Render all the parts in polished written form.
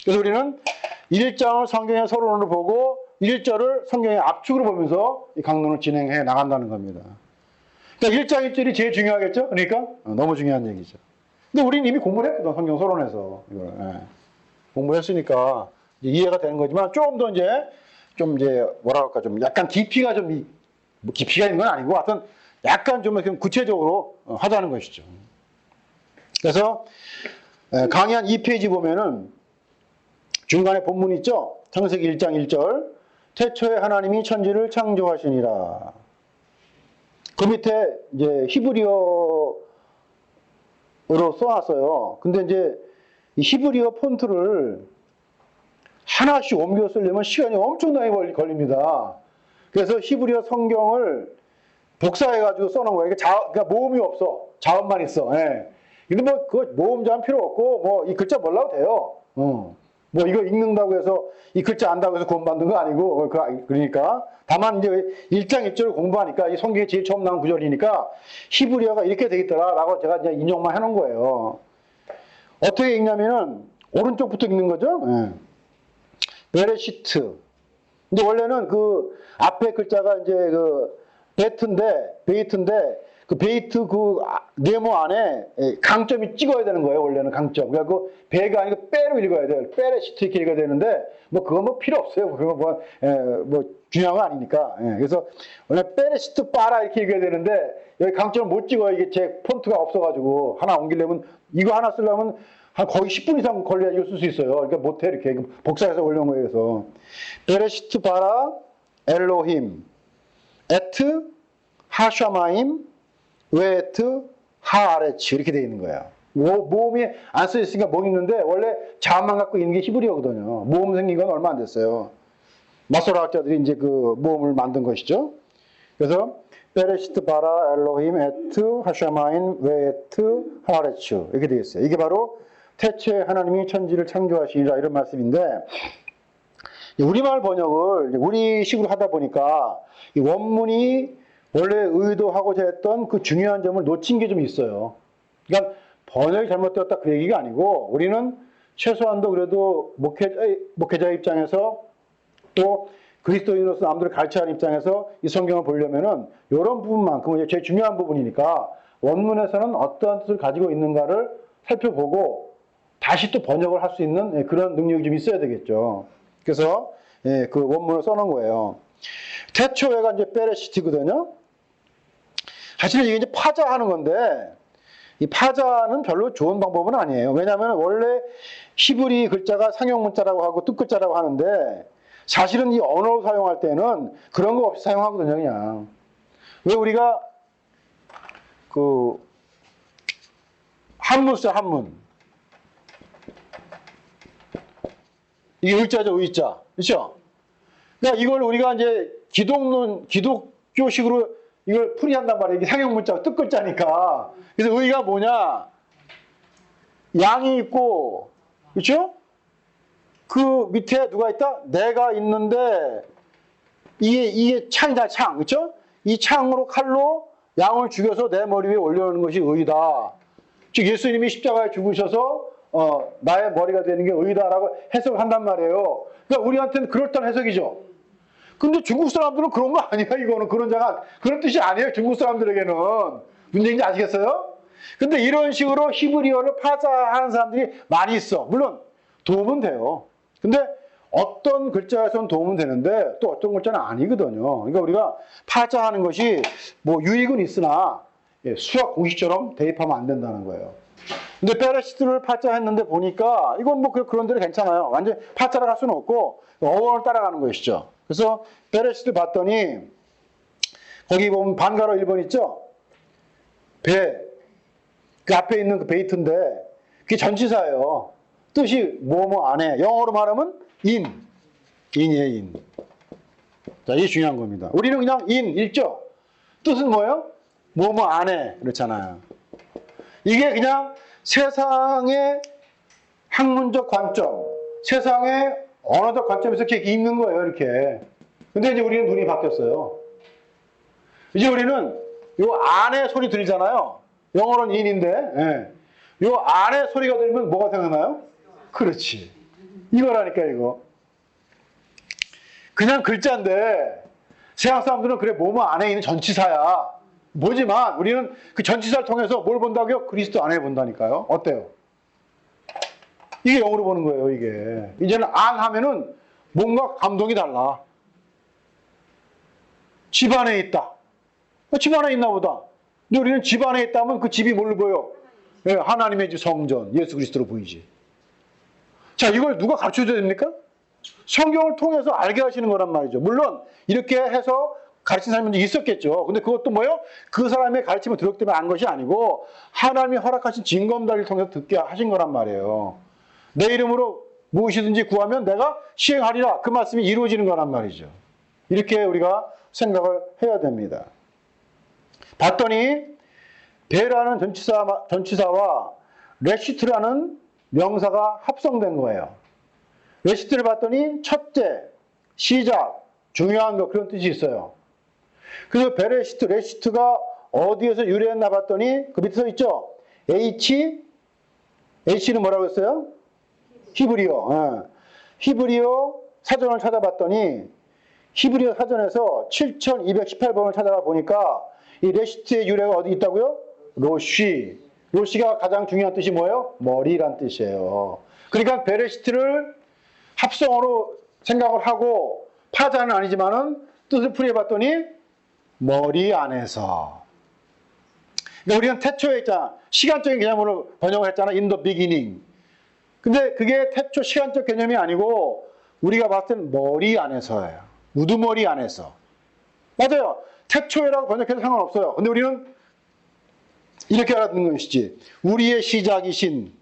그래서 우리는 1장을 성경의 서론으로 보고 1절을 성경의 압축으로 보면서 이 강론을 진행해 나간다는 겁니다. 그러니까 1장 1절이 제일 중요하겠죠? 그러니까 너무 중요한 얘기죠. 근데 우리는 이미 공부를 했거든, 성경 서론에서. 이걸, 공부했으니까 이해가 되는 거지만 조금 더 이제 뭐라 할까, 좀 약간 깊이가 좀, 뭐 깊이가 있는 건 아니고 하여튼 약간 좀 구체적으로 하자는 것이죠. 그래서 강의 한 2페이지 보면은 중간에 본문 있죠? 창세기 1장 1절. 태초에 하나님이 천지를 창조하시니라. 그 밑에 이제 히브리어로 써놨어요. 근데 이제 이 히브리어 폰트를 하나씩 옮겨 쓰려면 시간이 엄청나게 걸립니다. 그래서 히브리어 성경을 복사해가지고 써놓은 거예요. 그러니까 모음이 없어. 자음만 있어. 예. 근데 뭐, 그 모음 자음 필요 없고, 뭐, 이 글자 몰라도 돼요. 뭐, 이거 읽는다고 해서, 이 글자 안다고 해서 구원받는 거 아니고, 그러니까. 다만, 이제 1장 1절을 공부하니까, 이 성경에 제일 처음 나온 구절이니까, 히브리어가 이렇게 되겠더라라고 제가 이제 인용만 해놓은 거예요. 어떻게 읽냐면은, 오른쪽부터 읽는 거죠. 예. 베레시트. 근데 원래는 그 앞에 글자가 이제 베이트인데, 그 베이트 그 네모 안에 강점이 찍어야 되는 거예요. 원래는 강점. 그러니까 그 배가 아니고 빼로 읽어야 돼요. 베레시트 이렇게 읽어야 되는데, 뭐 그건 뭐 필요 없어요. 그거 뭐 중요한 거 아니니까. 그래서 원래 베레시트 빠라 이렇게 읽어야 되는데, 여기 강점을 못 찍어요. 이게 제 폰트가 없어가지고 하나 옮기려면, 이거 하나 쓰려면 한 거의 10분 이상 걸려야 이거 쓸 수 있어요. 그러니까 못해, 이렇게. 복사해서 올려놓은 거예요. 그래서. 베레시트 바라 엘로힘, 에트 하샤마임, 웨트 하아레츠 이렇게 되어 있는 거예요. 모음이 안 써 있으니까 못 읽는데 원래 자음만 갖고 있는 게 히브리어거든요. 모음 생긴 건 얼마 안 됐어요. 마소라 학자들이 이제 그 모음을 만든 것이죠. 그래서 베레시트 바라 엘로힘 에트 하샤마인 웨트 하아레츠 이렇게 되어 있어요. 이게 바로 태초에 하나님이 천지를 창조하시니라 이런 말씀인데, 우리말 번역을 우리식으로 하다 보니까 이 원문이 원래 의도하고자 했던 그 중요한 점을 놓친 게 좀 있어요. 그러니까 번역이 잘못되었다 그 얘기가 아니고, 우리는 최소한도 그래도 목회자 입장에서 또 그리스도인으로서 남들을 가르쳐야 하는 입장에서 이 성경을 보려면은 이런 부분만큼은 제일 중요한 부분이니까 원문에서는 어떠한 뜻을 가지고 있는가를 살펴보고 다시 또 번역을 할 수 있는 그런 능력이 좀 있어야 되겠죠. 그래서 그 원문을 써놓은 거예요. 태초에가 이제 베레시티거든요. 사실은 이게 이제 파자하는 건데, 이 파자는 별로 좋은 방법은 아니에요. 왜냐하면 원래 히브리 글자가 상용문자라고 하고 뜻글자라고 하는데, 사실은 이 언어로 사용할 때는 그런 거 없이 사용하거든요, 그냥. 왜 우리가 한문 쓰자, 한문. 이게 의자죠, 의자. 그렇죠? 그러니까 이걸 우리가 이제 기독교식으로 이걸 풀이한단 말이에요. 이게 상용문자, 뜻글자니까. 그래서 의가 뭐냐? 양이 있고, 그렇죠? 그 밑에 누가 있다? 내가 있는데, 이게 창이다, 창. 그렇죠? 이 창으로 칼로 양을 죽여서 내 머리 위에 올려놓는 것이 의다. 즉, 예수님이 십자가에 죽으셔서, 나의 머리가 되는 게 의다라고 해석을 한단 말이에요. 그러니까 우리한테는 그럴듯한 해석이죠. 근데 중국 사람들은 그런 거 아니야, 이거는. 그런 뜻이 아니에요, 중국 사람들에게는. 문제인지 아시겠어요? 근데 이런 식으로 히브리어를 파자하는 사람들이 많이 있어. 물론, 도움은 돼요. 근데 어떤 글자에서는 도움은 되는데, 또 어떤 글자는 아니거든요. 그러니까 우리가 파자하는 것이 뭐 유익은 있으나, 수학 공식처럼 대입하면 안 된다는 거예요. 근데 베레시트를 파자했는데 보니까, 이건 뭐 그런 대로 괜찮아요. 완전 파자를 할 수는 없고, 어원을 따라가는 것이죠. 그래서 베레시트를 봤더니 거기 보면 반가로 1번 있죠? 배. 그 앞에 있는 그 베이트인데 그게 전치사예요. 뜻이 뭐뭐 안에. 영어로 말하면 인이에요, 인. 자, 이게 중요한 겁니다. 우리는 그냥 읽죠? 뜻은 뭐예요? 뭐뭐 안에. 그렇잖아요. 이게 그냥 세상의 학문적 관점, 세상의 언어적 관점에서 이렇게 읽는 거예요, 이렇게. 근데 이제 우리는 눈이 바뀌었어요. 이제 우리는 요 안에 소리 들리잖아요. 영어로는 인인데, 요 안에 소리가 들리면 뭐가 생각나요? 그렇지. 이거라니까, 이거. 그냥 글자인데, 세상 사람들은 그래, 뭐뭐 안에 있는 전치사야. 뭐지만, 우리는 그 전치사를 통해서 뭘 본다고요? 그리스도 안에 본다니까요. 어때요? 이게 영어로 보는 거예요, 이게. 이제는 안 하면은 뭔가 감동이 달라. 집 안에 있다. 집 안에 있나 보다. 근데 우리는 집 안에 있다면 그 집이 뭘로 보여? 예, 하나님의 집 성전, 예수 그리스도로 보이지. 자, 이걸 누가 가르쳐줘야 됩니까? 성경을 통해서 알게 하시는 거란 말이죠. 물론 이렇게 해서 가르친 사람이 있었겠죠. 근데 그것도 뭐예요? 그 사람의 가르침을 들었기 때문에 안 것이 아니고 하나님이 허락하신 징검다리를 통해서 듣게 하신 거란 말이에요. 내 이름으로 무엇이든지 구하면 내가 시행하리라. 그 말씀이 이루어지는 거란 말이죠. 이렇게 우리가 생각을 해야 됩니다. 봤더니 배라는 전치사와 레시트라는 명사가 합성된 거예요. 레시트를 봤더니 첫째, 시작, 중요한 거 그런 뜻이 있어요. 그래서 베레시트, 레시트가 어디에서 유래했나 봤더니 그 밑에 써 있죠. H는 뭐라고 했어요? 히브리어. 예. 히브리어 사전을 찾아봤더니 히브리어 사전에서 7218번을 찾아가 보니까 이 레시트의 유래가 어디 있다고요? 로쉬. 로쉬가 가장 중요한 뜻이 뭐예요? 머리란 뜻이에요. 그러니까 베레시트를 합성어로 생각을 하고 파자는 아니지만은 뜻을 풀이해봤더니 머리 안에서. 그러니까 우리는 태초에 있잖아. 시간적인 개념으로 번역을 했잖아. In the beginning. 근데 그게 태초 시간적 개념이 아니고 우리가 봤을 땐 머리 안에서예요. 우두머리 안에서. 맞아요. 태초에라고 번역해도 상관없어요. 근데 우리는 이렇게 알아듣는 것이지. 우리의 시작이신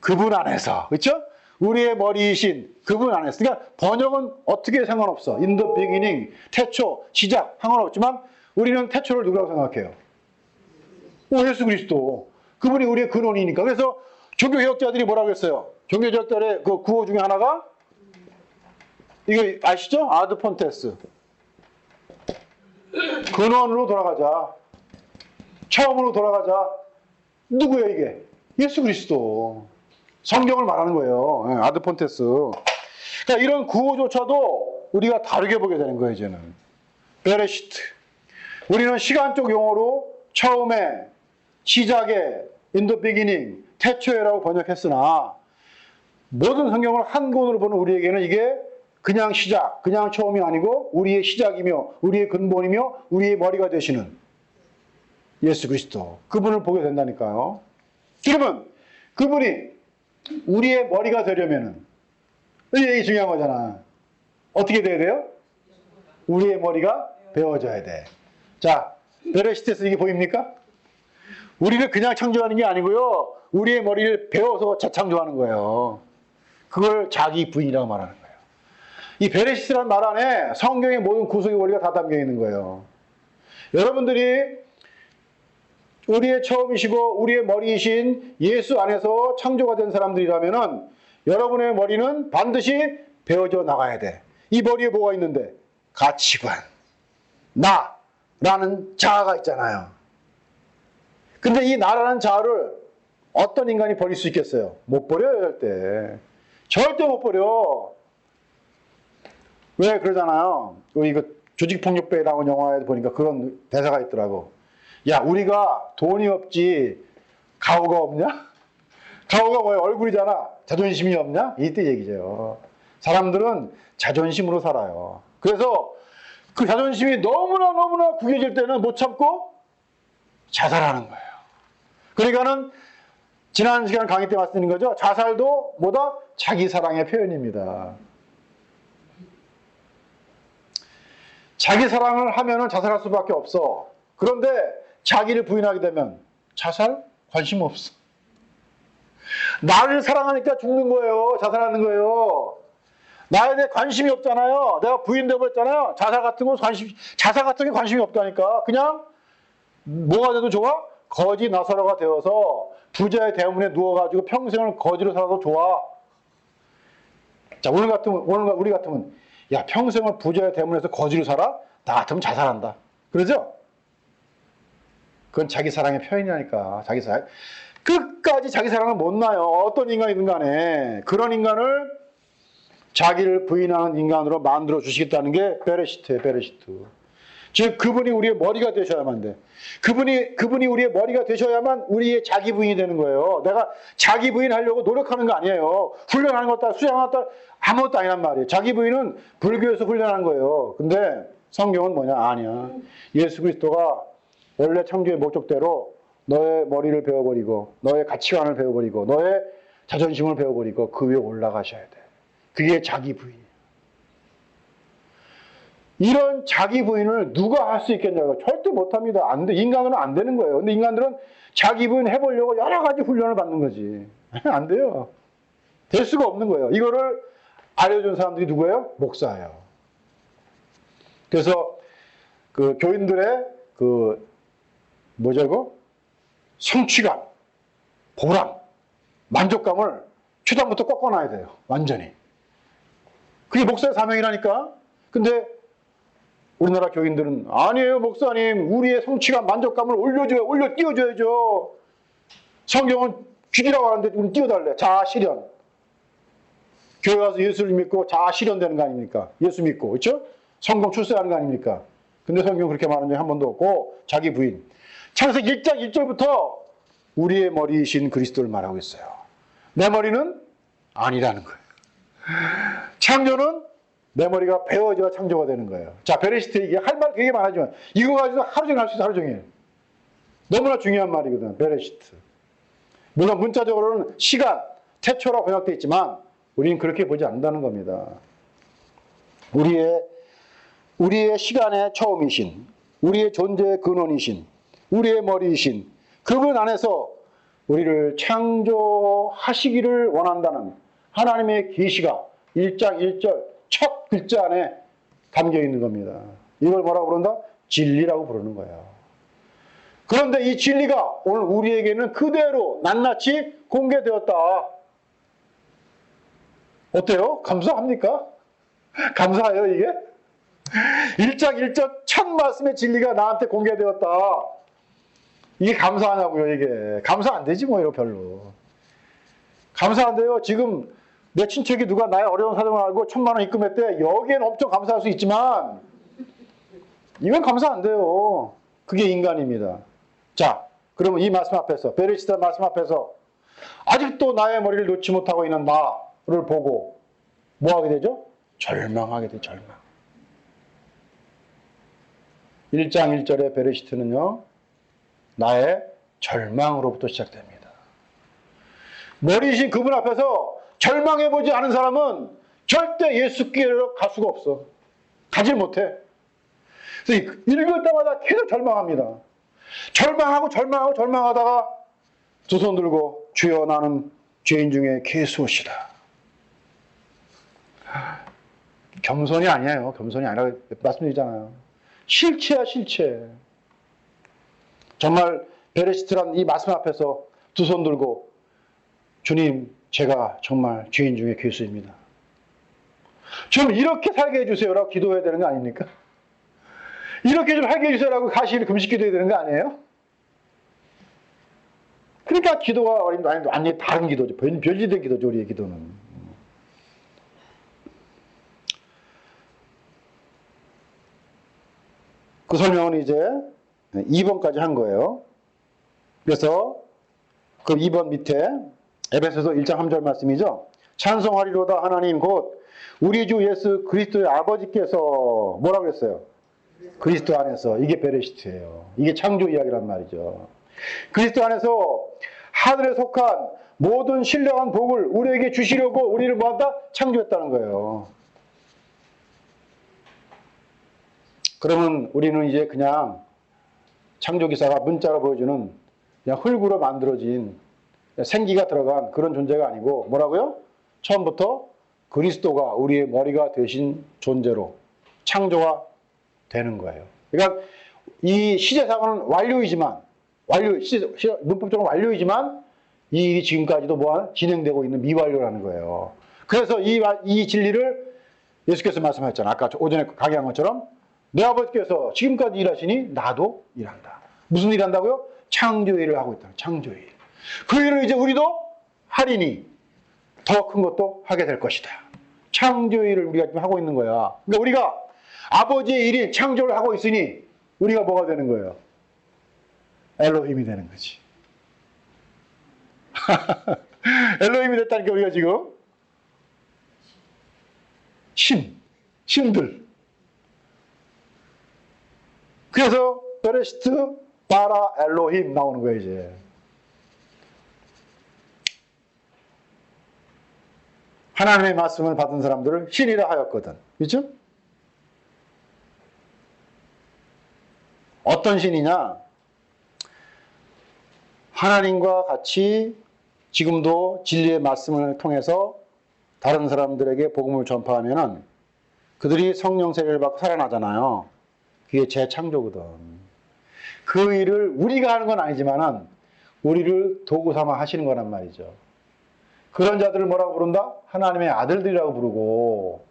그분 안에서. 그렇죠? 우리의 머리이신 그분 안에서. 그러니까 번역은 어떻게 상관없어. In the beginning, 태초, 시작 상관없지만 우리는 태초를 누구라고 생각해요? 예수 그리스도. 그분이 우리의 근원이니까. 그래서 종교개혁자들이 뭐라고 했어요? 종교개혁자들의 그 구호 중에 하나가 이거 아시죠? 아드 폰테스. 근원으로 돌아가자. 처음으로 돌아가자. 누구예요 이게? 예수 그리스도. 성경을 말하는 거예요. 아드 폰테스. 그러니까 이런 구호조차도 우리가 다르게 보게 되는 거예요, 이제는. 베레시트. 우리는 시간적 용어로 처음에, 시작에, in the beginning, 태초에라고 번역했으나 모든 성경을 한 권으로 보는 우리에게는 이게 그냥 시작, 그냥 처음이 아니고 우리의 시작이며 우리의 근본이며 우리의 머리가 되시는 예수 그리스도. 그분을 보게 된다니까요. 그러면 그분이 우리의 머리가 되려면은 이 얘기 중요한 거잖아. 어떻게 돼야 돼요? 우리의 머리가 배워져야 돼. 자, 베레시트에서 이게 보입니까? 우리를 그냥 창조하는 게 아니고요. 우리의 머리를 배워서 재창조하는 거예요. 그걸 자기 부인이라고 말하는 거예요. 이 베레시트라는 말 안에 성경의 모든 구속의 원리가 다 담겨 있는 거예요. 여러분들이 우리의 처음이시고 우리의 머리이신 예수 안에서 창조가 된 사람들이라면은 여러분의 머리는 반드시 배워져 나가야 돼. 이 머리에 뭐가 있는데? 가치관, 나라는 자아가 있잖아요. 근데 이 나라는 자아를 어떤 인간이 버릴 수 있겠어요? 못 버려요, 절대. 절대 못 버려. 왜 그러잖아요. 이거 조직폭력배에 나온 영화에 보니까 그런 대사가 있더라고. 야, 우리가 돈이 없지 가오가 없냐? 가오가 뭐야? 얼굴이잖아. 자존심이 없냐? 이때 얘기죠. 사람들은 자존심으로 살아요. 그래서 그 자존심이 너무나 구겨질 때는 못 참고 자살하는 거예요. 그러니까는 지난 시간 강의 때 말씀드린 거죠. 자살도 뭐다? 자기 사랑의 표현입니다. 자기 사랑을 하면은 자살할 수밖에 없어. 그런데 자기를 부인하게 되면 자살? 관심 없어. 나를 사랑하니까 죽는 거예요. 자살하는 거예요. 나에 대해 관심이 없잖아요. 내가 부인돼 버렸잖아요. 자살 같은 게 관심이 없다니까. 그냥 뭐가 돼도 좋아? 거지 나사로가 되어서 부자의 대문에 누워가지고 평생을 거지로 살아도 좋아. 자, 우리 같으면 야, 평생을 부자의 대문에서 거지로 살아? 나 같으면 자살한다. 그러죠? 그건 자기 사랑의 표현이라니까. 자기 사랑. 끝까지 자기 사랑을 못 놔요. 어떤 인간이든 간에. 그런 인간을 자기를 부인하는 인간으로 만들어 주시겠다는 게 베레시트예요, 베레시트. 즉, 그분이 우리의 머리가 되셔야만 돼. 그분이 우리의 머리가 되셔야만 우리의 자기 부인이 되는 거예요. 내가 자기 부인 하려고 노력하는 거 아니에요. 훈련하는 것도, 수양하는 것도 아무것도 아니란 말이에요. 자기 부인은 불교에서 훈련하는 거예요. 근데 성경은 뭐냐? 아니야. 예수 그리스도가 원래 창조의 목적대로 너의 머리를 베어버리고, 너의 가치관을 베어버리고, 너의 자존심을 베어버리고 그 위에 올라가셔야 돼. 그게 자기 부인이에요. 이런 자기 부인을 누가 할 수 있겠냐고. 절대 못합니다. 안 돼. 인간은 안 되는 거예요. 근데 인간들은 자기 부인 해보려고 여러 가지 훈련을 받는 거지. 안 돼요. 될 수가 없는 거예요. 이거를 알려준 사람들이 누구예요? 목사예요. 그래서 그 교인들의 그 뭐죠 이거? 성취감, 보람, 만족감을 초장부터 꺾어놔야 돼요. 완전히. 그게 목사의 사명이라니까. 근데 우리나라 교인들은 아니에요 목사님, 우리의 성취감, 만족감을 올려 띄워줘야죠. 성경은 죽이라고 하는데 우리는 띄워달래. 자아 실현. 교회 가서 예수를 믿고 자아 실현되는 거 아닙니까? 예수 믿고, 그렇죠? 성공 출세하는 거 아닙니까? 근데 성경 그렇게 말한 적이 한 번도 없고, 자기 부인. 창세기 1장 1절부터 우리의 머리이신 그리스도를 말하고 있어요. 내 머리는 아니라는 거예요. 창조는 내 머리가 베어져야 창조가 되는 거예요. 자, 베레시트 이게 할 말 되게 많아지만 이거 가지고 하루 종일 할 수 있어, 하루 종일. 너무나 중요한 말이거든, 베레시트. 물론 문자적으로는 시간, 태초라고 번역되어 있지만 우리는 그렇게 보지 않는다는 겁니다. 우리의 시간의 처음이신, 우리의 존재의 근원이신, 우리의 머리이신 그분 안에서 우리를 창조하시기를 원한다는 하나님의 계시가 1장 1절 첫 글자 안에 담겨 있는 겁니다. 이걸 뭐라고 부른다? 진리라고 부르는 거예요. 그런데 이 진리가 오늘 우리에게는 그대로 낱낱이 공개되었다. 어때요? 감사합니까? 감사해요, 이게? 1장 1절 첫 말씀의 진리가 나한테 공개되었다. 이게 감사하냐고요, 이게. 감사 안 되지, 뭐, 이거 별로. 감사 안 돼요. 지금 내 친척이 누가 나의 어려운 사정을 알고 1,000만 원 입금했대. 여기엔 엄청 감사할 수 있지만, 이건 감사 안 돼요. 그게 인간입니다. 자, 그러면 이 말씀 앞에서, 베레시트 말씀 앞에서, 아직도 나의 머리를 놓지 못하고 있는 나를 보고, 뭐 하게 되죠? 절망하게 돼요, 절망. 1장 1절의 베레시트는요, 나의 절망으로부터 시작됩니다. 머리이신 그분 앞에서 절망해보지 않은 사람은 절대 예수께로 갈 수가 없어. 가질 못해. 그래서 읽을 때마다 계속 절망합니다. 절망하다가 두 손 들고 주여 나는 죄인 중에 괴수옷이다. 겸손이 아니에요. 겸손이 아니라고 말씀드리잖아요. 실체야, 실체. 정말 베레시트란 이 말씀 앞에서 두 손 들고 주님, 제가 정말 죄인 중에 괴수입니다. 좀 이렇게 살게 해주세요라고 기도해야 되는 거 아닙니까? 이렇게 좀 하게 해주세요라고 가시일 금식 기도해야 되는 거 아니에요? 그러니까 기도가 완전히 다른 기도죠. 별리된 기도죠, 우리의 기도는. 그 설명은 이제 2번까지 한 거예요. 그래서 그 2번 밑에 에베소서 1장 3절 말씀이죠. 찬송하리로다 하나님 곧 우리 주 예수 그리스도의 아버지께서 뭐라고 했어요? 그리스도 안에서. 이게 베레시트예요. 이게 창조 이야기란 말이죠. 그리스도 안에서 하늘에 속한 모든 신령한 복을 우리에게 주시려고 우리를 뭐한다? 창조했다는 거예요. 그러면 우리는 이제 그냥 창조기사가 문자로 보여주는 그냥 흙으로 만들어진 생기가 들어간 그런 존재가 아니고 뭐라고요? 처음부터 그리스도가 우리의 머리가 되신 존재로 창조가 되는 거예요. 그러니까 이 시제사건은 문법적으로 완료이지만 이 일이 지금까지도 진행되고 있는 미완료라는 거예요. 그래서 이 진리를 예수께서 말씀하셨잖아요. 아까 오전에 강의한 것처럼 내 아버지께서 지금까지 일하시니 나도 일한다. 무슨 일 한다고요? 창조 일을 하고 있다. 창조 일. 그 일을 이제 우리도 하리니 더 큰 것도 하게 될 것이다. 창조의 일을 우리가 지금 하고 있는 거야. 그러니까 우리가 아버지의 일인 창조를 하고 있으니 우리가 뭐가 되는 거예요? 엘로힘이 되는 거지. 엘로힘이 됐다니까 우리가 지금 신들. 그래서 베레시트 바라 엘로힘 나오는 거예요 이제. 하나님의 말씀을 받은 사람들을 신이라 하였거든. 그렇죠? 어떤 신이냐? 하나님과 같이 지금도 진리의 말씀을 통해서 다른 사람들에게 복음을 전파하면은 그들이 성령 세례를 받고 살아나잖아요. 그게 재창조거든. 그 일을 우리가 하는 건 아니지만은 우리를 도구 삼아 하시는 거란 말이죠. 그런 자들을 뭐라고 부른다? 하나님의 아들들이라고 부르고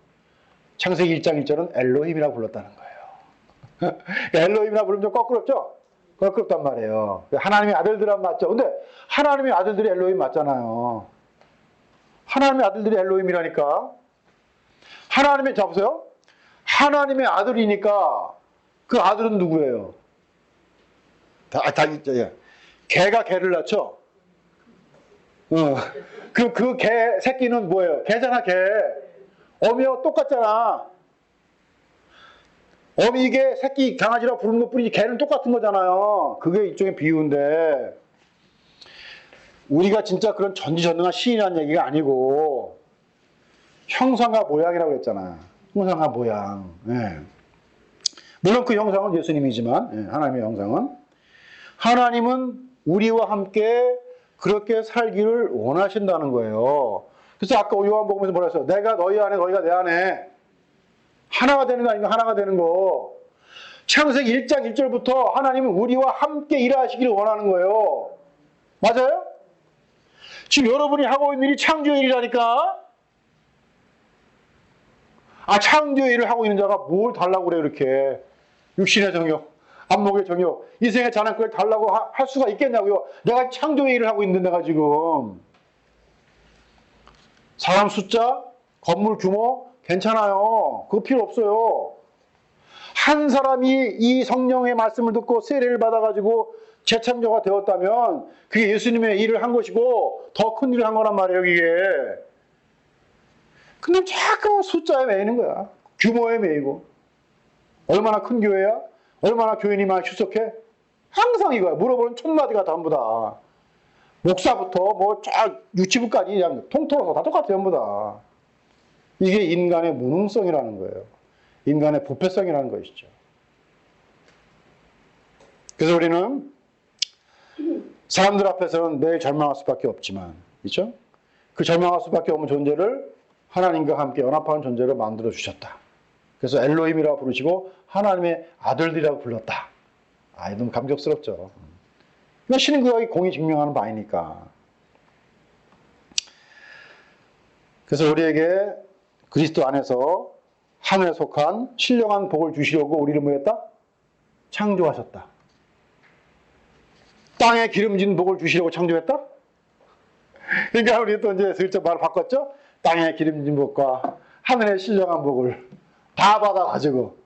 창세기 1장 1절은 엘로힘이라고 불렀다는 거예요. 엘로힘이라고 부르면 좀 거꾸럽죠? 거꾸럽단 말이에요. 하나님의 아들들은 맞죠? 근데 하나님의 아들들이 엘로힘 맞잖아요. 하나님의 아들들이 엘로힘이라니까. 하나님의, 잡으세요. 하나님의 아들이니까 그 아들은 누구예요? 개가 개를 낳죠? 그 개 새끼는 뭐예요? 개잖아, 개. 어미와 똑같잖아. 어미개 새끼 강아지라고 부르는 것 뿐이지 개는 똑같은 거잖아요. 그게 일종의 비유인데 우리가 진짜 그런 전지전능한 신이라는 얘기가 아니고 형상과 모양이라고 했잖아. 형상과 모양. 예. 물론 그 형상은 예수님이지만 예, 하나님의 형상은 하나님은 우리와 함께 그렇게 살기를 원하신다는 거예요. 그래서 아까 요한복음에서 뭐라 했어요? 내가 너희 안에 너희가 내 안에 하나가 되는 거 아닌가? 하나가 되는 거. 창세기 1장 1절부터 하나님은 우리와 함께 일하시기를 원하는 거예요. 맞아요? 지금 여러분이 하고 있는 일이 창조의 일이라니까? 창조의 일을 하고 있는 자가 뭘 달라고 그래, 이렇게. 육신의 정욕, 안목의 정욕, 이생의 장난감을 달라고 할 수가 있겠냐고요. 내가 창조의 일을 하고 있는데 내가 지금. 사람 숫자, 건물 규모, 괜찮아요. 그거 필요 없어요. 한 사람이 이 성령의 말씀을 듣고 세례를 받아가지고 재창조가 되었다면 그게 예수님의 일을 한 것이고 더 큰 일을 한 거란 말이에요, 이게. 근데 자꾸 숫자에 매이는 거야. 규모에 매이고. 얼마나 큰 교회야? 얼마나 교인이 많이 출석해? 항상 이거야. 물어보는 촌마디가 전부 다. 목사부터 뭐 쫙 유치부까지 그냥 통틀어서 다 똑같아, 전부 다. 이게 인간의 무능성이라는 거예요. 인간의 부패성이라는 것이죠. 그래서 우리는 사람들 앞에서는 매일 절망할 수밖에 없지만, 그렇죠? 그 절망할 수밖에 없는 존재를 하나님과 함께 연합하는 존재로 만들어 주셨다. 그래서 엘로힘이라고 부르시고 하나님의 아들들이라고 불렀다. 너무 감격스럽죠. 신과 공이 증명하는 바이니까. 그래서 우리에게 그리스도 안에서 하늘에 속한 신령한 복을 주시려고 우리를 뭐 했다? 창조하셨다. 땅에 기름진 복을 주시려고 창조했다? 그러니까 우리 또 이제 슬쩍 말을 바꿨죠? 땅에 기름진 복과 하늘에 신령한 복을 다 받아가지고.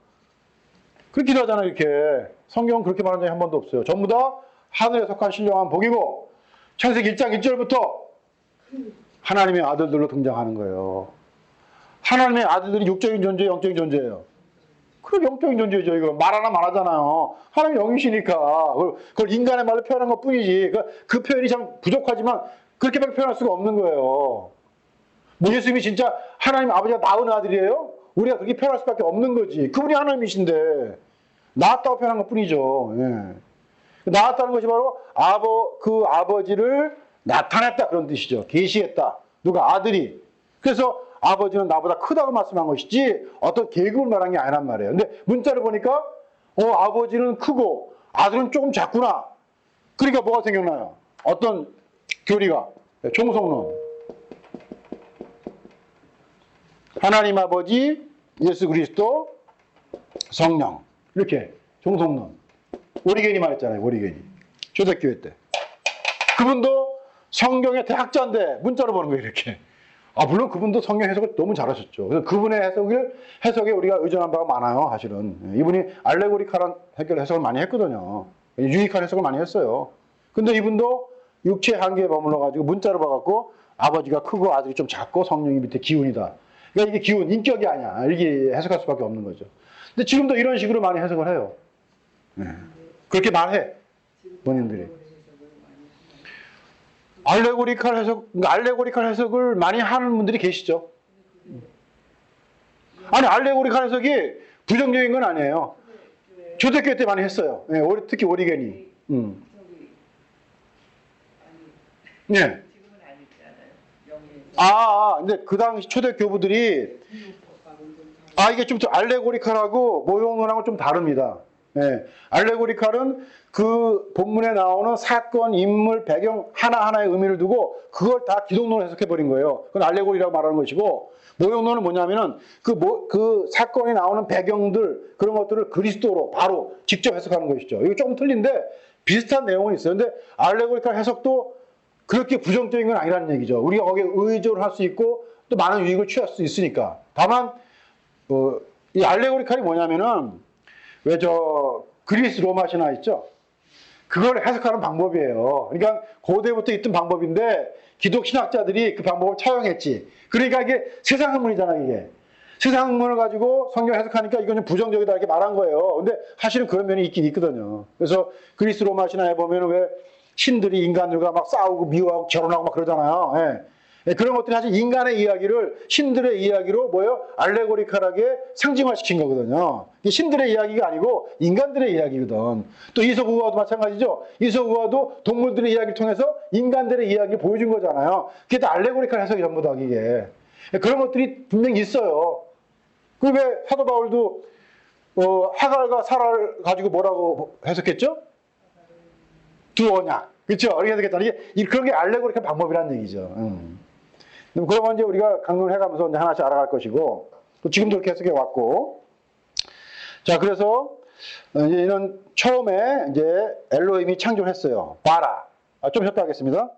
그렇게 하잖아요, 이렇게. 성경은 그렇게 말한 적이 한 번도 없어요. 전부 다 하늘에 속한 신령한 복이고, 창세기 1장 1절부터 하나님의 아들들로 등장하는 거예요. 하나님의 아들들이 육적인 존재예요, 영적인 존재예요? 그럼 영적인 존재죠, 이거. 말 하나 말하잖아요. 하나님 영이시니까. 그걸 인간의 말로 표현한 것 뿐이지. 그 표현이 참 부족하지만 그렇게밖에 표현할 수가 없는 거예요. 예수님이 진짜 하나님 아버지가 낳은 아들이에요? 우리가 그렇게 표현할 수밖에 없는 거지. 그분이 하나님이신데 낳았다고 표현한 것 뿐이죠. 예. 낳았다는 것이 바로 그 아버지를 나타냈다 그런 뜻이죠. 계시했다. 누가? 아들이. 그래서 아버지는 나보다 크다고 말씀한 것이지 어떤 계급을 말한 게 아니란 말이에요. 근데 문자를 보니까 아버지는 크고 아들은 조금 작구나. 그러니까 뭐가 생각나요? 어떤 교리가? 종속론. 하나님 아버지, 예수 그리스도, 성령. 이렇게 종속론. 오리겐이 말했잖아요. 오리겐이. 초대교회 때. 그분도 성경의 대학자인데 문자로 보는 거예요, 이렇게. 아, 물론 그분도 성경 해석을 너무 잘하셨죠. 그래서 그분의 해석에 우리가 의존한 바가 많아요, 사실은. 이분이 알레고리칼한 해석을 많이 했거든요. 유익한 해석을 많이 했어요. 근데 이분도 육체의 한계에 머물러가지고 문자로 봐갖고 아버지가 크고 아들이 좀 작고 성령이 밑에 기운이다. 그러니까 이게 기운, 인격이 아니야. 이렇게 해석할 수밖에 없는 거죠. 근데 지금도 이런 식으로 많이 해석을 해요. 네. 그렇게 말해, 본인들이. 알레고리칼 해석을 많이 하는 분들이 계시죠. 아니, 알레고리칼 해석이 부정적인 건 아니에요. 초대교회 때 많이 했어요. 네, 특히 오리겐이. 네. 근데 그 당시 초대 교부들이 이게 좀 알레고리칼하고 모형론하고 좀 다릅니다. 네. 알레고리칼은 그 본문에 나오는 사건, 인물, 배경 하나하나의 의미를 두고 그걸 다 기독론으로 해석해버린 거예요. 그건 알레고리라고 말하는 것이고, 모형론은 뭐냐면은 그 사건이 나오는 배경들, 그런 것들을 그리스도로 바로 직접 해석하는 것이죠. 이거 조금 틀린데 비슷한 내용은 있어요. 근데 알레고리칼 해석도 그렇게 부정적인 건 아니라는 얘기죠. 우리가 거기에 의존을 할 수 있고 또 많은 유익을 취할 수 있으니까. 다만 이 알레고리칼이 뭐냐면은 왜 그리스 로마 신화 있죠? 그걸 해석하는 방법이에요. 그러니까 고대부터 있던 방법인데 기독 신학자들이 그 방법을 차용했지. 그러니까 이게 세상 학문이잖아, 이게. 세상 학문을 가지고 성경 해석하니까 이건 좀 부정적이다 이렇게 말한 거예요. 근데 사실은 그런 면이 있긴 있거든요. 그래서 그리스 로마 신화에 보면 왜 신들이 인간들과 막 싸우고 미워하고 결혼하고 막 그러잖아요. 예, 그런 것들이 사실 인간의 이야기를 신들의 이야기로 알레고리칼하게 상징화시킨 거거든요. 이게 신들의 이야기가 아니고 인간들의 이야기거든. 또 이솝우화도 마찬가지죠. 이솝우화도 동물들의 이야기를 통해서 인간들의 이야기를 보여준 거잖아요. 그게 다 알레고리칼 해석이 전부 다 이게. 그런 것들이 분명히 있어요. 그 왜 사도 바울도 하갈과 사라를 가지고 뭐라고 해석했죠? 두 언약. 그렇죠? 어떻게 해석했다는 게 그런 게 알레고리칼 방법이라는 얘기죠. 그러면 이제 우리가 강론을 해가면서 이제 하나씩 알아갈 것이고, 또 지금도 그렇게 해석해 왔고. 자, 그래서 이제 이런 처음에 이제 엘로힘이 창조를 했어요. 바라. 좀 쉬었다 하겠습니다.